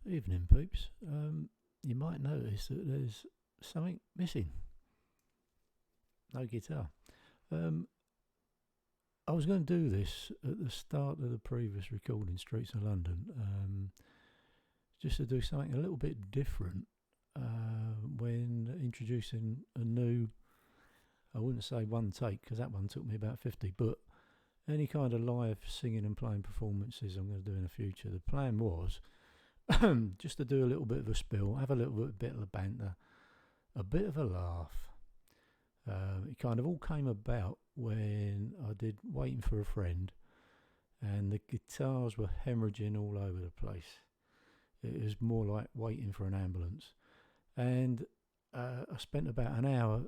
Evening, peeps. You might notice that there's something missing. No guitar. I was going to do this at the start of the previous recording, Streets of London, just to do something a little bit different when introducing a new, I wouldn't say one take, because that one took me about 50, but any kind of live singing and playing performances I'm going to do in the future. The plan was just to do a little bit of a spill, have a little bit of a banter, a bit of a laugh. It kind of all came about when I did Waiting for a Friend, and the guitars were hemorrhaging all over the place. It was more like waiting for an ambulance. And I spent about an hour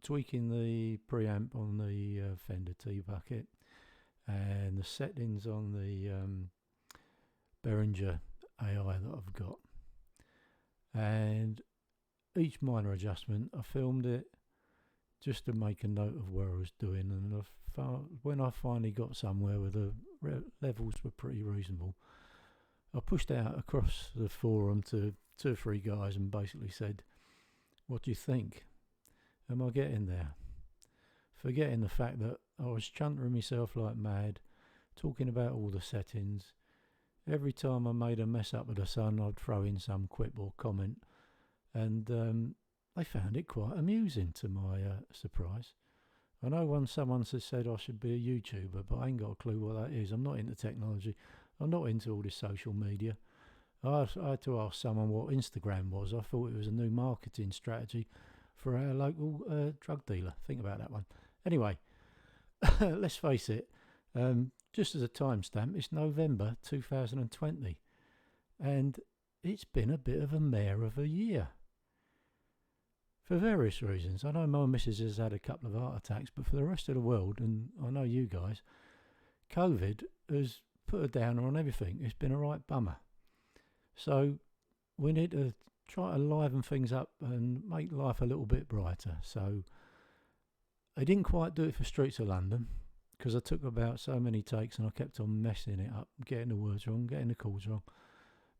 tweaking the preamp on the Fender T-Bucket and the settings on the Behringer AI that I've got. And each minor adjustment, I filmed it just to make a note of where I was doing. And when I finally got somewhere where the levels were pretty reasonable, I pushed out across the forum to 2 or 3 guys and basically said, "What do you think? Am I getting there?" Forgetting the fact that I was chuntering myself like mad, talking about all the settings. Every time I made a mess up with the sun, I'd throw in some quip or comment, and they found it quite amusing, to my surprise. I know someone has said I should be a YouTuber, but I ain't got a clue what that is. I'm not into technology. I'm not into all this social media. I had to ask someone what Instagram was. I thought it was a new marketing strategy for our local drug dealer. Think about that one. Anyway, let's face it, just as a timestamp, it's November 2020, and it's been a bit of a mare of a year. For various reasons. I know my missus has had a couple of heart attacks, but for the rest of the world, and I know you guys, COVID has put a downer on everything. It's been a right bummer. So we need to try to liven things up and make life a little bit brighter. So I didn't quite do it for Streets of London because I took about so many takes and I kept on messing it up, getting the words wrong, getting the chords wrong.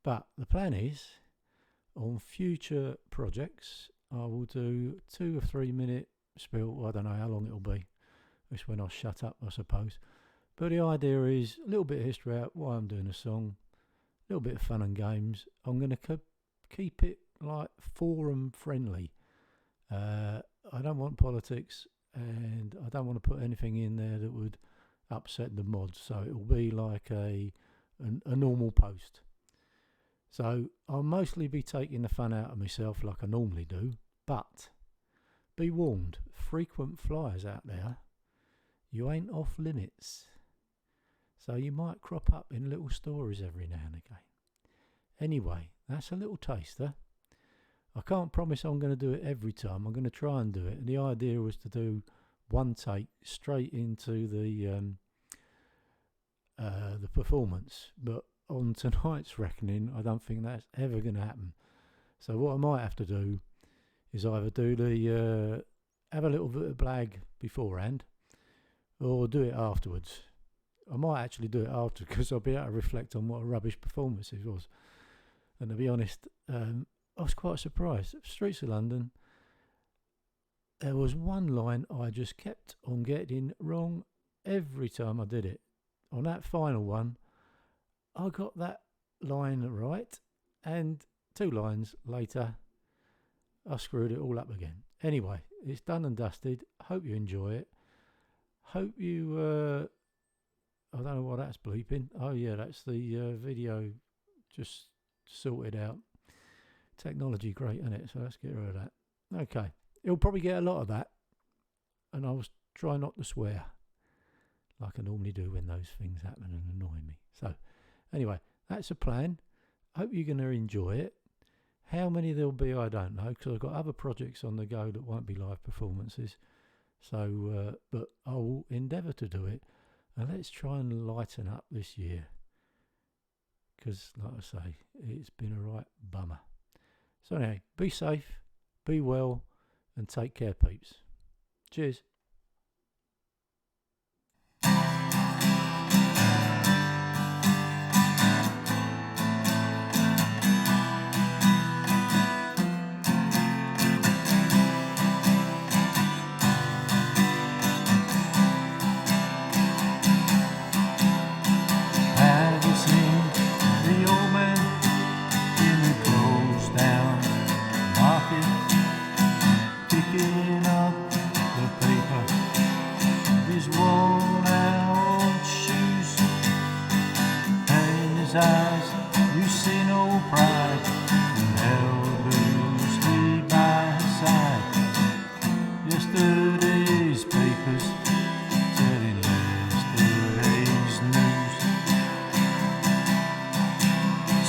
But the plan is, on future projects, I will do 2 or 3 minute spiel. I don't know how long it'll be. It's when I shut up, I suppose. But the idea is a little bit of history out, why I'm doing a song, a little bit of fun and games. I'm going to keep it like forum friendly. I don't want politics, and I don't want to put anything in there that would upset the mods. So it will be like a normal post. So I'll mostly be taking the fun out of myself like I normally do. But be warned, frequent flyers out there, you ain't off limits. So you might crop up in little stories every now and again. Anyway, that's a little taster. I can't promise I'm going to do it every time. I'm going to try and do it. And the idea was to do one take straight into the performance. But on tonight's reckoning, I don't think that's ever going to happen. So what I might have to do is either do have a little bit of blag beforehand, or do it afterwards. I might actually do it after, because I'll be able to reflect on what a rubbish performance it was. And to be honest, I was quite surprised. Streets of London, there was one line I just kept on getting wrong every time I did it. On that final one, I got that line right, and 2 lines later, I screwed it all up again. Anyway, it's done and dusted. Hope you enjoy it. Hope you... I don't know why that's bleeping. Oh yeah, that's the video just sorted out. Technology great, isn't it? So let's get rid of that. Okay, it'll probably get a lot of that, and I'll try not to swear like I normally do when those things happen and annoy me. So anyway, that's a plan. Hope you're going to enjoy it. How many there'll be, I don't know, because I've got other projects on the go that won't be live performances. So, but I will endeavour to do it. And let's try and lighten up this year, because, like I say, it's been a right bummer. So anyway, be safe, be well, and take care, peeps. Cheers. eyes, you see no pride, and held loosely by his side. Yesterday's papers telling yesterday's news.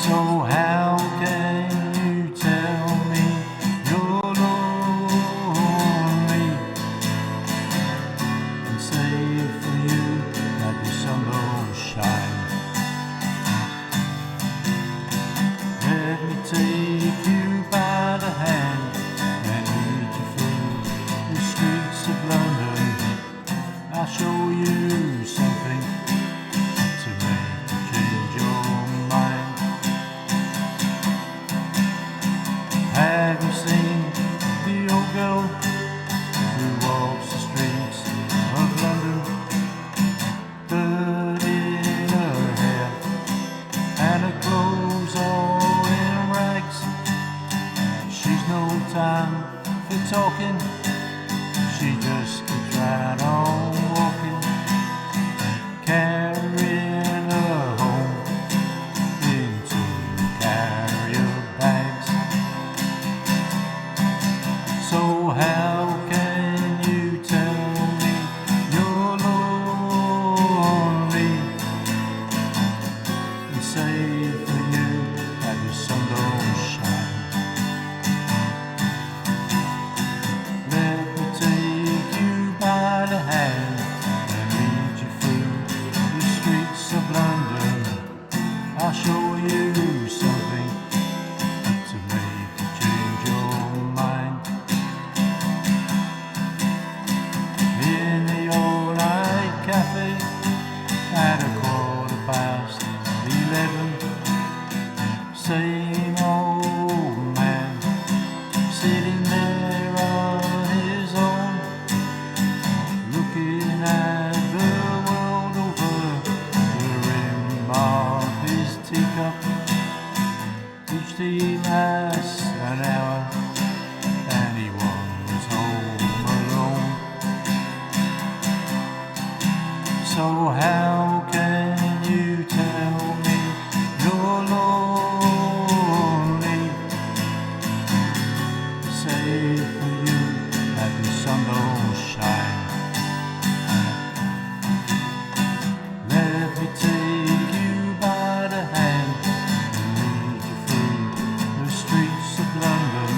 So how can you tell me you're lonely and say for you that the sun don't shine? Let me take you by the hand and lead you through the streets of London. I'll show you something to make you change your mind. Have you seen the old girl who walks the streets of London? Dirt in her hair and her clothes all in rags. She's no time for talking, she just keeps right on walking, carrying her home in two carrier bags. So how can you tell me you're lonely and say for you that the sun don't shine? Let me take you by the hand and lead you through the streets of London. I'll show you something to make you change your mind. In the old night cafe at 11:15, same old man sitting there on his own, looking at the world over the rim of his teacup. Each tea lasts an hour and he wanders home alone. So how can you tell me you're lonely? Say for you that the sun don't shine. Let me take you by the hand and lead you through the streets of London.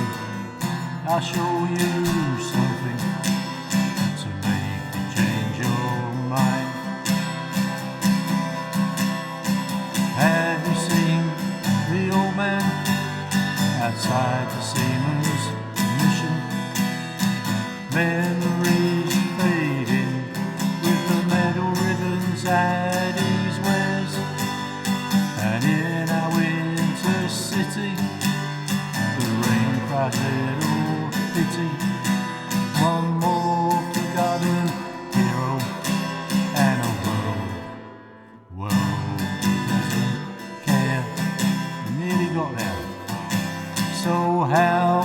I'll show you something to make you change your mind. Have you seen the old man outside the seaman's mission? Memories fading with the metal ribbons that he wears. And in our winter city, the rain cries little pity. One more forgotten hero and a world doesn't care. Nearly got there. So how